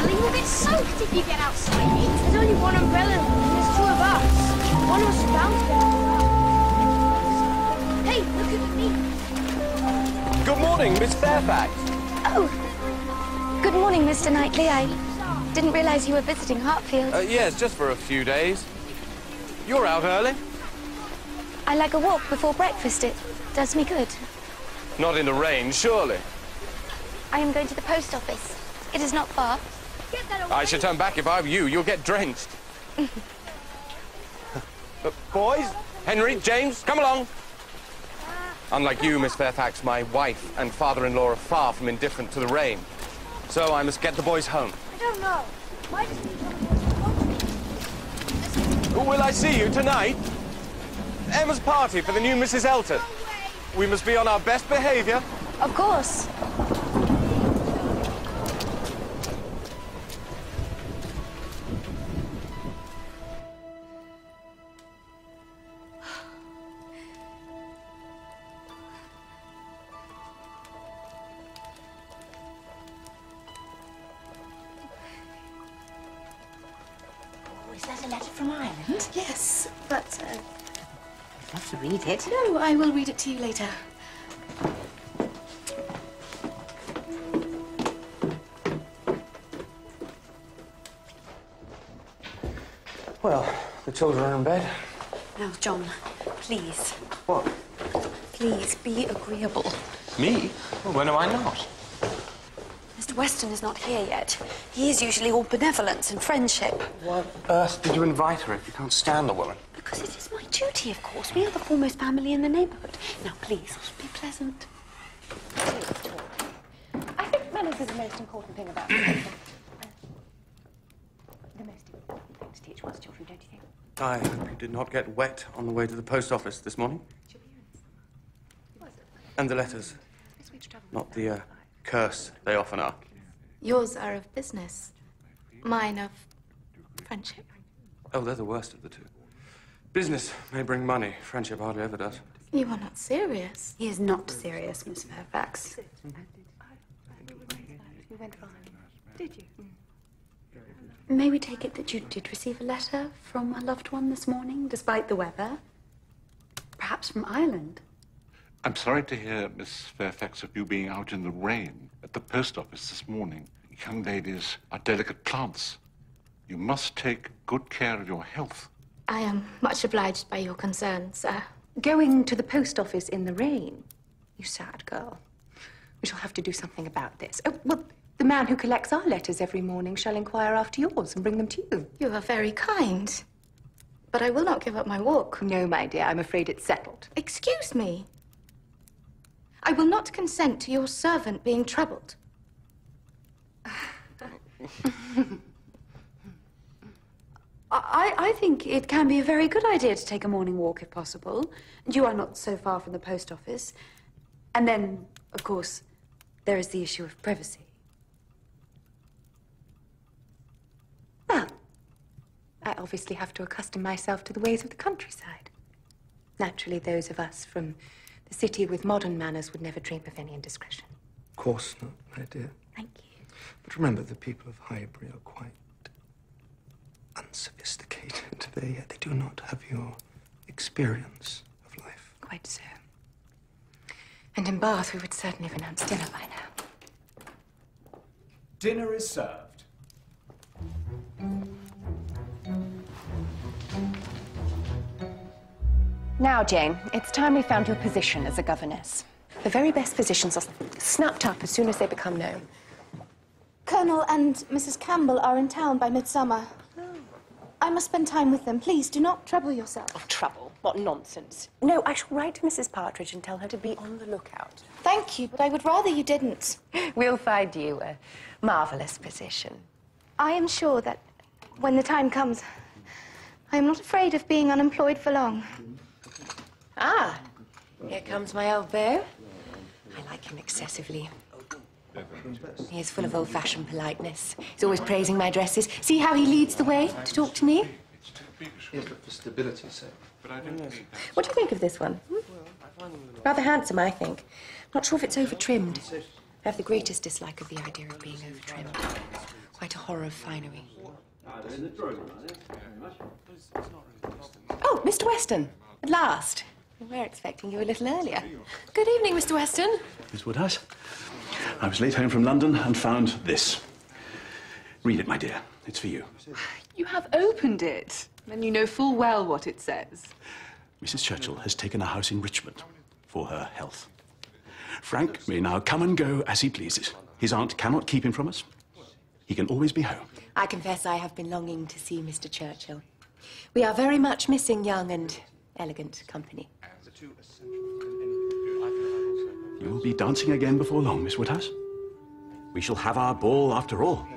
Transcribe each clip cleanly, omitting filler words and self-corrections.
darling. You'll get soaked if you get outside. There's only one umbrella and there's two of us. One of us is bound to get out. Hey, look at me. Good morning, Miss Fairfax. Oh, good morning, Mr. Knightley. I didn't realise you were visiting Hartfield. Yes, just for a few days. You're out early? I like a walk before breakfast. It does me good. Not in the rain, surely. I am going to the post office. It is not far. I should turn back if I were you. You'll get drenched. Boys, Henry, James, come along. Unlike you, Miss Fairfax, my wife and father-in-law are far from indifferent to the rain. So I must get the boys home. I don't know. Why does he Will I see you tonight? Emma's party for the new Mrs. Elton. We must be on our best behaviour. Of course. Is that a letter from Ireland? Yes, but, I'd love to read it. no, I will read it to you later. Well, the children are in bed. Now, John, please. What? Please, be agreeable. Me? Well, when am I not? Mr. Weston is not here yet. He is usually all benevolence and friendship. Why on earth did you invite her if you can't stand the woman? Because it is my duty, of course. We are the foremost family in the neighbourhood. Now, please, be pleasant. I think manners is the most important thing about it. The most important thing to teach one's children, don't you think? I hope you did not get wet on the way to the post office this morning. And the letters. Not the curse they often are. Yours are of business. Mine of friendship. Oh, they're the worst of the two. Business may bring money. Friendship hardly ever does. You are not serious. He is not serious, Miss Fairfax. You went on. Did you? May we take it that you did receive a letter from a loved one this morning, despite the weather? Perhaps from Ireland? I'm sorry to hear, Miss Fairfax, of you being out in the rain at the post office this morning. Young ladies are delicate plants. You must take good care of your health. I am much obliged by your concern, sir. Going to the post office in the rain? You sad girl. We shall have to do something about this. Oh, well, the man who collects our letters every morning shall inquire after yours and bring them to you. You are very kind. But I will not give up my walk. No, my dear, I'm afraid it's settled. Excuse me. I will not consent to your servant being troubled. I think it can be a very good idea to take a morning walk if possible. You are not so far from the post office. And then, of course, there is the issue of privacy. Well, I obviously have to accustom myself to the ways of the countryside. Naturally, those of us from the city with modern manners would never dream of any indiscretion. Of course not, my dear. Thank you. But remember, the people of Highbury are quite unsophisticated. They do not have your experience of life. Quite so. And in Bath, we would certainly have announced dinner by now. Dinner is served. Now, Jane, it's time we found your position as a governess. The very best positions are snapped up as soon as they become known. Colonel and Mrs. Campbell are in town by midsummer. I must spend time with them. Please, do not trouble yourself. Oh, trouble? What nonsense. No, I shall write to Mrs. Partridge and tell her to be on the lookout. Thank you, but I would rather you didn't. We'll find you a marvellous position. I am sure that when the time comes, I am not afraid of being unemployed for long. Ah, here comes my old beau. I like him excessively. He is full of old-fashioned politeness. He's always praising my dresses. See how he leads the way to talk to me? Yes, but for stability's sake. What do you think of this one? Rather handsome, I think. Not sure if it's over-trimmed. I have the greatest dislike of the idea of being over-trimmed. Quite a horror of finery. Oh, Mr. Weston, at last. We were expecting you a little earlier. Good evening, Mr. Weston. Miss Woodhouse, I was late home from London and found this. Read it, my dear. It's for you. You have opened it, and you know full well what it says. Mrs. Churchill has taken a house in Richmond for her health. Frank may now come and go as he pleases. His aunt cannot keep him from us. He can always be home. I confess I have been longing to see Mr. Churchill. We are very much missing young and elegant company. You will be dancing again before long, Miss Woodhouse. We shall have our ball after all.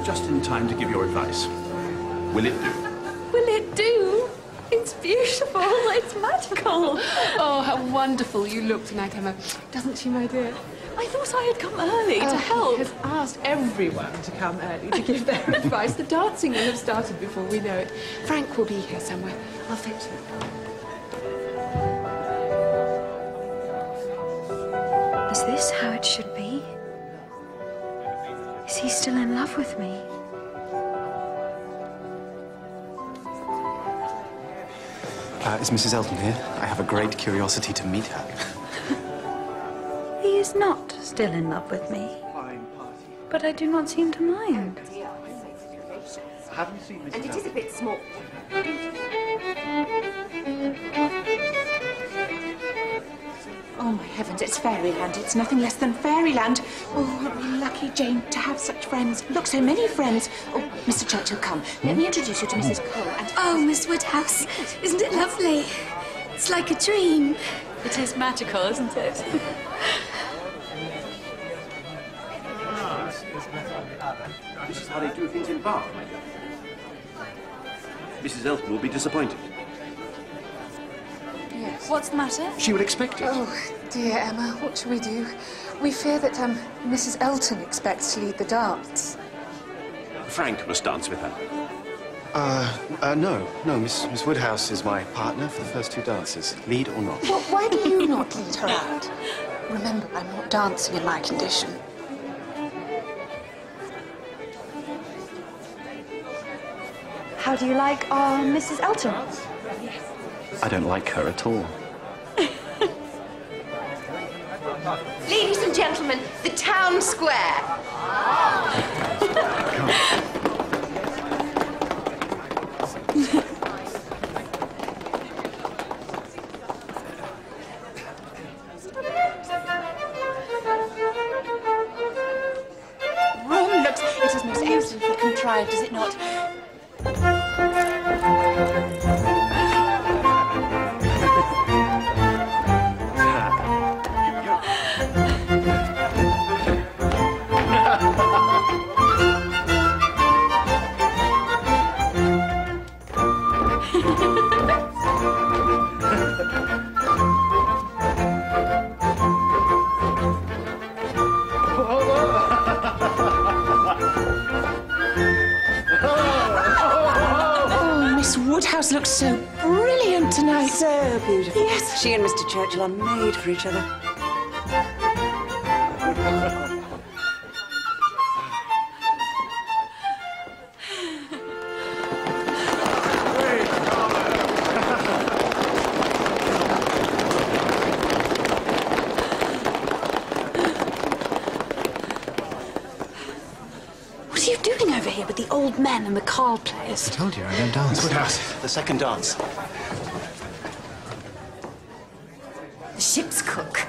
Just in time to give your advice. Will it do? Will it do? It's beautiful. It's magical. Oh, how wonderful you look tonight, Emma. Doesn't she, my dear? I thought I had come early to help. He has asked everyone to come early to give their advice. The dancing will have started before we know it. Frank will be here somewhere. I'll fetch him. Is this how it should be? Is he still in love with me? Is Mrs. Elton here? I have a great curiosity to meet her. He is not still in love with me. But I do not seem to mind. And it is a bit small. Oh, my heavens, it's fairyland. It's nothing less than fairyland. Oh, aren't we lucky, Jane, to have such friends? Look, so many friends. Oh, Mr. Churchill, come. Let me introduce you to Mrs. Cole and... Oh, Miss Woodhouse, isn't it lovely? It's like a dream. It is magical, isn't it? This is how they do things in Bath, my dear. Mrs. Elton will be disappointed. Yes. What's the matter? She would expect it. Oh, dear Emma, what shall we do? We fear that Mrs. Elton expects to lead the dance. Frank must dance with her. No. Miss Woodhouse is my partner for the first two dances, lead or not. Well, why do you not lead her out? Remember, I'm not dancing in my condition. How do you like our Mrs. Elton? I don't like her at all. Ladies and gentlemen, the town square. Ron looks... It is most excellently contrived, is it not? Woodhouse looks so brilliant tonight. So beautiful. Yes. She and Mr. Churchill are made for each other. What are you doing over here with the old men and the card players? I told you I don't dance. Good house. The second dance. The ship's cook.